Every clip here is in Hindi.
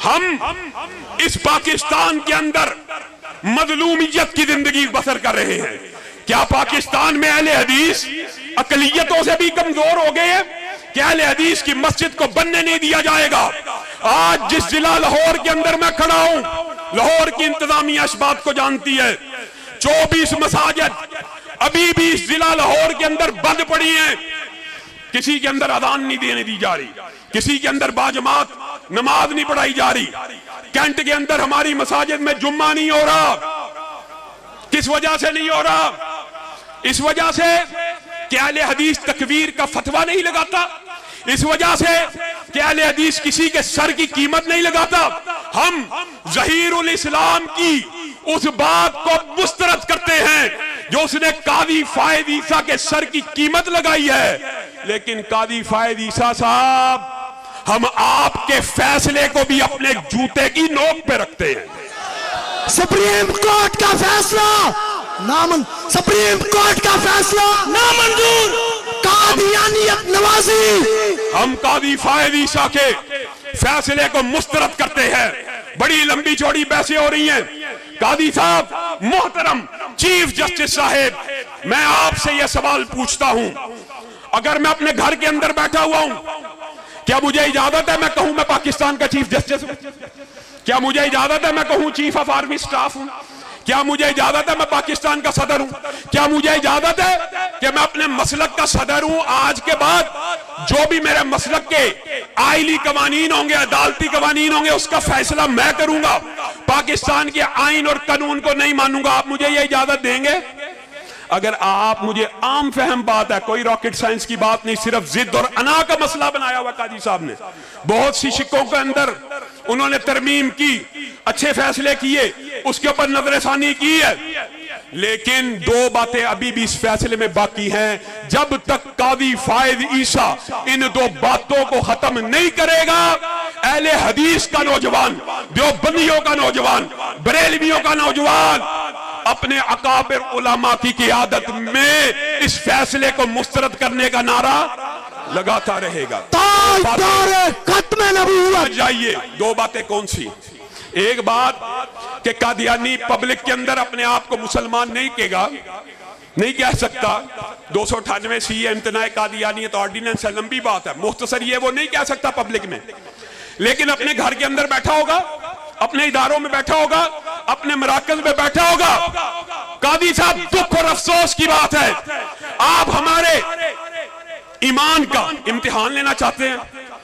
हम इस पाकिस्तान के अंदर मजलूमियत की जिंदगी बसर कर रहे हैं। क्या पाकिस्तान में अहले हदीस अकलियतों से भी कमजोर हो गए हैं? क्या अहले हदीस की मस्जिद को बनने नहीं दिया जाएगा? आज जिस जिला लाहौर के अंदर मैं खड़ा हूं, लाहौर की इंतजामिया इस बात को जानती है, 24 मसाजिद अभी भी इस जिला लाहौर के अंदर बंद पड़ी हैं। किसी के अंदर अजान नहीं देने दी जा रही, किसी के अंदर बाजमात नमाज नहीं पढ़ाई जा रही। कैंट के अंदर हमारी मसाजिद में जुम्मा नहीं हो रहा। किस वजह से नहीं हो रहा? इस वजह से कि अहले हदीस तकवीर का फतवा नहीं लगाता, इस वजह से कि अहले हदीस किसी के सर की कीमत नहीं लगाता। हम ज़हीरुल इस्लाम की उस बात को मुस्तरद करते हैं जो उसने कादी फायद ईसा के सर की कीमत लगाई है। लेकिन कादी फायद ईसा साहब, हम आपके फैसले को भी अपने जूते की नोक पे रखते हैं। सुप्रीम कोर्ट का फैसला सुप्रीम कोर्ट का फैसला नामंजूर। कादियानियत नवाजी। हम कादी फायद ईसा के फैसले को मुस्तरद करते हैं। बड़ी लंबी चौड़ी बहसें हो रही हैं। कादी साहब, मोहतरम चीफ जस्टिस साहेब, मैं आपसे यह सवाल पूछता हूं, अगर मैं अपने घर के अंदर बैठा हुआ हूं, क्या मुझे इजाजत है मैं कहूं मैं पाकिस्तान का चीफ जस्टिस हूं? क्या मुझे इजाजत है मैं कहूं चीफ ऑफ आर्मी स्टाफ हूं? क्या मुझे इजाजत है मैं पाकिस्तान का सदर हूं? क्या मुझे इजाजत है कि मैं अपने मसलक का सदर हूं? आज के बाद जो भी मेरे मसलक के आईली कवानीन होंगे, अदालती कवानीन होंगे, उसका फैसला मैं करूंगा। पाकिस्तान के आइन और कानून को नहीं मानूंगा। आप मुझे ये इजाजत देंगे? अगर आप मुझे आम फहम बात है, कोई रॉकेट साइंस की बात नहीं, सिर्फ जिद और अना का मसला बनाया हुआ काजी साहब ने। बहुत सी शिकों के अंदर उन्होंने तरमीम की, अच्छे फैसले किए, उसके ऊपर नजरसानी की है। लेकिन दो बातें अभी भी इस फैसले में बाकी हैं। जब तक कादी फायद ईसा इन दो बातों को खत्म नहीं करेगा, अहले हदीस का नौजवान, देवबंदियों का नौजवान, बरेलवियों का नौजवान अपने अकाबिर उलमा की क़ियादत में इस फैसले को मुस्तरद करने का नारा लगाता रहेगा। जाइए, दो बातें कौन सी? एक बात कि कादियानी पब्लिक के अंदर अपने आप को मुसलमान नहीं कहेगा, नहीं कह सकता। 298 सीए इम्तनाए कादियानी तो ऑर्डिनेंस है, लंबी बात है, मुख्तसर ये वो नहीं कह सकता पब्लिक में। लेकिन अपने घर के अंदर बैठा होगा, अपने इदारों में बैठा होगा, अपने मराकज में बैठा होगा। कादी साहब, दुख और अफसोस की बात है, आप हमारे ईमान का इम्तिहान लेना चाहते हैं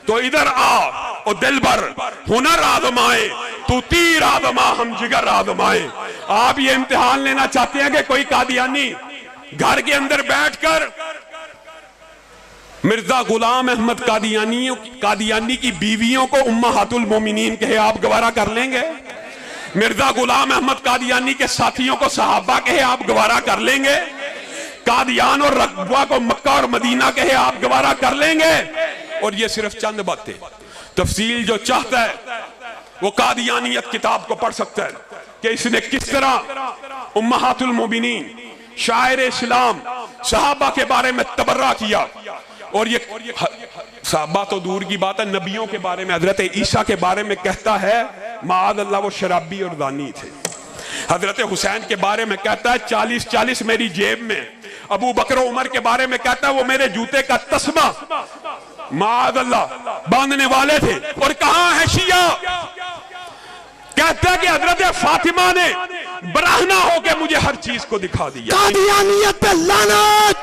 तो इधर आ और दिल भर हुनर आजमाए, तू तीर आजमा हम जिगर आजमाए। आप ये इम्तिहान लेना चाहते हैं कि कोई कादियानी घर के अंदर बैठकर मिर्जा गुलाम अहमद कादियानी की बीवियों को उम्महातुल मोमिनीन कहे, आप गवारा कर लेंगे? मिर्जा गुलाम अहमद कादियानी के साथियों को सहाबा कहे, आप गवारा कर लेंगे? कादियान और रकबा को मक्का और मदीना कहे, आप गवारा कर लेंगे? और ये सिर्फ चंद बातें। तफसील जो चाहता है वो कादियानियत किताब को पढ़ सकता है कि इसने किस तरह उम्महातुल मोमिनीन, शायर इस्लाम, सहाबा के बारे में तबर्रा किया। और ये सहाबा तो दूर की बात है, नबियों के बारे में, हजरत ईसा के बारे में कहता है माद अल्लाह वो शराबी और दानी थे। हजरत हुसैन के बारे में कहता है 40-40 मेरी जेब में। अबू बकर उमर के बारे में कहता है वो मेरे जूते का तस्मा माद अल्लाह बांधने वाले थे। और कहां है शिया? कहता है कि हजरत फातिमा ने बराहना होकर मुझे हर चीज को दिखा दिया। कादियानियत पे लानत,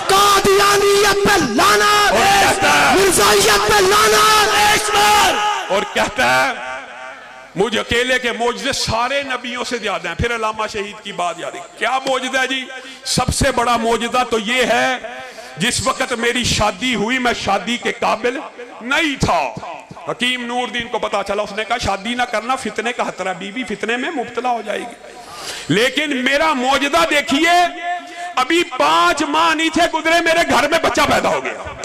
कादियानियत पे लानत, मिर्जाइयत पे लानत। और कहता है मुझ अकेले के मोजज़े सारे नबियों से ज्यादा हैं। फिर अल्लामा शहीद की बात याद है। क्या मोजज़ा है जी? सबसे बड़ा मोजज़ा तो ये है, जिस वक्त मेरी शादी हुई मैं शादी के काबिल नहीं था। हकीम नूरदीन को पता चला, उसने कहा शादी ना करना, फितने का खतरा, बीवी फितने में मुब्तला हो जाएगी। लेकिन मेरा मोजज़ा देखिए, अभी 5 माह नहीं थे गुजरे, मेरे घर में बच्चा पैदा हो गया।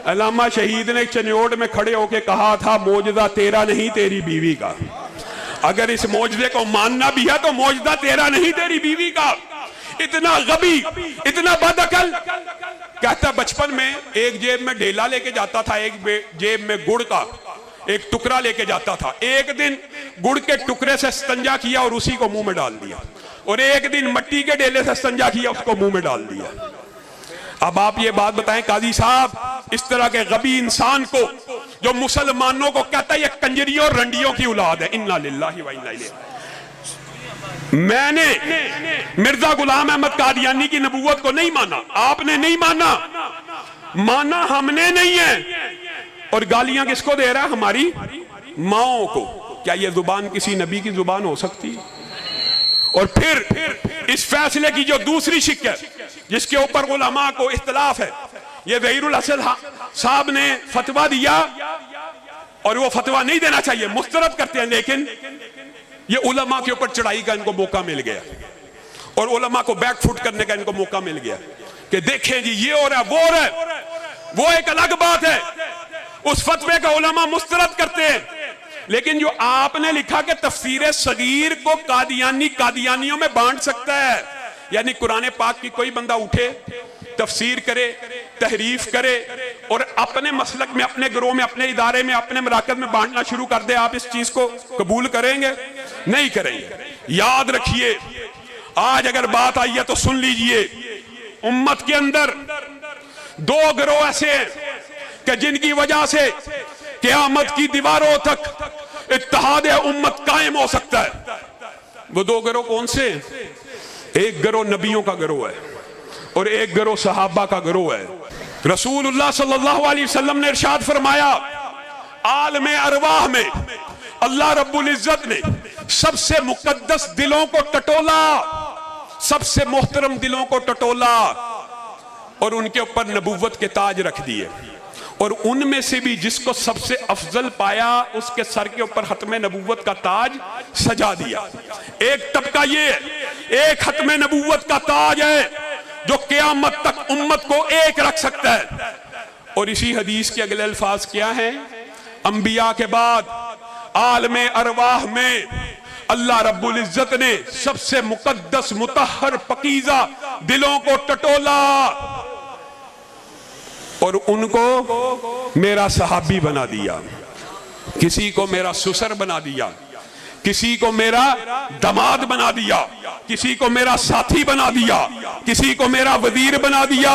अल्लामा शहीद ने चन्योट में खड़े होके कहा था मोजज़ा तेरा नहीं तेरी बीवी का। अगर इस मोजज़े को मानना भी है तो मोजज़ा तेरा नहीं तेरी बीवी का। इतना गबी, इतना बदअकल। कहता बचपन में एक जेब में ढेला लेके जाता था, एक जेब में गुड़ का, एक टुकड़ा लेके जाता था। एक दिन गुड़ के टुकड़े से इस्तिंजा किया और उसी को मुंह में डाल दिया, और एक दिन मिट्टी के डेले से इस्तिंजा किया, उसको मुंह में डाल दिया। अब आप ये बात बताएं काजी साहब, इस तरह के गबी इंसान को जो मुसलमानों को कहता है ये कंजरियों और रंडियों की औलाद है, इन्ना लिल्लाहि व इन्ना इलैहि। मैंने मिर्जा गुलाम अहमद कादियानी की नबूवत को नहीं माना, आपने नहीं माना, माना हमने नहीं है। और गालियां किसको दे रहा है? हमारी माओ को। क्या ये जुबान किसी नबी की जुबान हो सकती है? और फिर इस फैसले की जो दूसरी शिक है जिसके ऊपर उलमा को इख्तिलाफ है, ये ज़हीरुल असल साहब ने फतवा दिया, और वो फतवा नहीं देना चाहिए, मुस्तरद करते हैं, लेकिन ये उलमा के ऊपर चढ़ाई का इनको मौका मिल गया और उलमा को बैकफुट करने का इनको मौका मिल गया कि देखें जी ये हो रहा है, वो हो रहा है। वो एक अलग बात है, उस फतवे का उलमा मुस्तरद करते हैं, लेकिन जो आपने लिखा कि तफसीर सगीर को कादियानियों में बांट सकता है, यानी कुरान पाक की कोई बंदा उठे, तफसीर करे, तहरीफ करे और अपने मसलक में, अपने गिरोह में, अपने इदारे में, अपने मराकज में बांटना शुरू कर दे, आप इस चीज को कबूल करेंगे? नहीं करेंगे। याद रखिए, आज अगर बात आई है तो सुन लीजिए, उम्मत के अंदर दो गिरोह ऐसे हैं कि जिनकी वजह से क़यामत की दीवारों तक इत्तेहाद उम्मत कायम हो सकता है। वो दो गिरोह कौन से? एक गिरोह नबियों का गिरोह है और एक गिरोह सहाबा का गिरोह है। रसूलुल्लाह सल्लल्लाहु अलैहि वसल्लम ने इरशाद फरमाया, आलम अरवाह में अल्लाह रब्बुल इज्जत ने सबसे मुकद्दस दिलों को टटोला, सबसे मोहतरम दिलों को टटोला और उनके ऊपर नबुव्वत के ताज रख दिए, और उनमें से भी जिसको सबसे अफजल पाया उसके सर के ऊपर खत्मे नबुव्वत का ताज सजा दिया। एक तबका ये, एक खत्मे नबुव्वत का ताज है जो क़यामत तक उम्मत को एक रख सकता है। और इसी हदीस के अगले अल्फाज क्या हैं? अंबिया के बाद आलम अरवाह में अल्लाह रब्बुल इज्जत ने सबसे मुकद्दस, मुतहहर, पकीज़ा दिलों को टटोला और उनको मेरा सहाबी बना दिया, किसी को मेरा सुसर बना दिया, किसी को मेरा दामाद बना दिया, किसी को मेरा साथी बना दिया, किसी को मेरा वजीर बना दिया।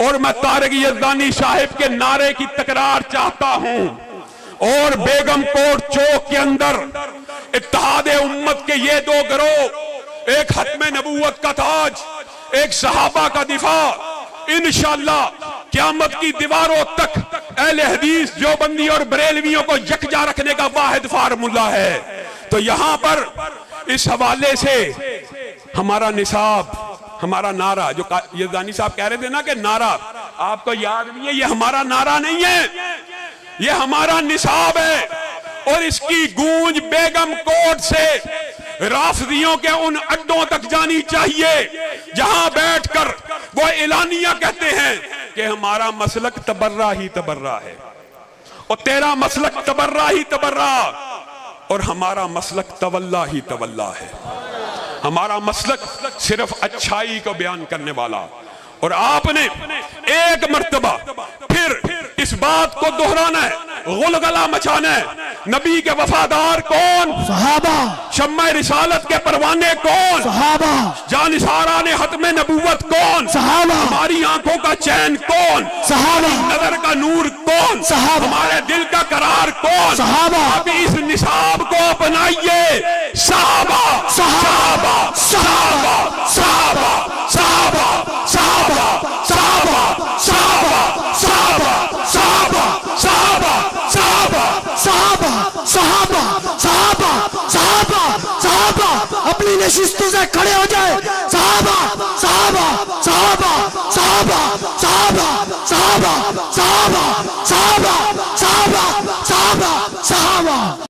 और मैं तारिक यज़दानी साहिब के नारे की तकरार चाहता हूं, और बेगम कोट चौक के अंदर इत्तेहाद उम्मत के ये दो गिरोह, एक खत्मे नबूवत का ताज, एक सहाबा का दिफा, इंशाअल्लाह क़यामत की दीवारों तक अहले हदीस, देवबंदी और बरेलवियों को यकजा रखने का वाहिद फार्मूला है। तो यहां पर इस हवाले से हमारा निसाब, हमारा नारा, जो यज़दानी साहब कह रहे थे ना कि नारा आपको याद नहीं है, ये हमारा नारा नहीं है, ये हमारा निसाब है। और इसकी गूंज बेगम कोट से राफिदियों के उन अड्डों तक जानी चाहिए जहां बैठकर वो एलानिया कहते हैं कि हमारा मसलक तबर्रा ही तबर्रा है, और तेरा मसलक तबर्रा ही तबर्रा, और हमारा मसलक तवल्ला ही तवल्ला है। हमारा मसलक सिर्फ अच्छाई को बयान करने वाला। और आपने एक मर्तबा फिर इस बात को दोहराना है, गुलगला मचाना है। नबी के वफादार कौन? सहाबा। शम्मा रिसालत के परवाने कौन? सहाबा। जानिसारा ने खत्मे नबूवत कौन? सहाबा। हमारी आंखों का चैन कौन? सहाबा। नजर का नूर कौन? सहाबा। हमारे दिल का करार कौन? सहाबा। अब इस निसाब को अपनाइए। सहाबा, सहाबा, सहाबा, सहाबा, सहाबा, सहाबा, सहाबा, सहाबा, सहाबा, सहाबा, सहाबा, सहाबा, सहाबा, सहाबा, सहाबा, सहाबा, सहाबा अपनी नशिस्तों से खड़े हो जाए। सहाबा, सहाबा, सहाबा, सहाबा, सहाबा, सहाबा, सहाबा, सहाबा,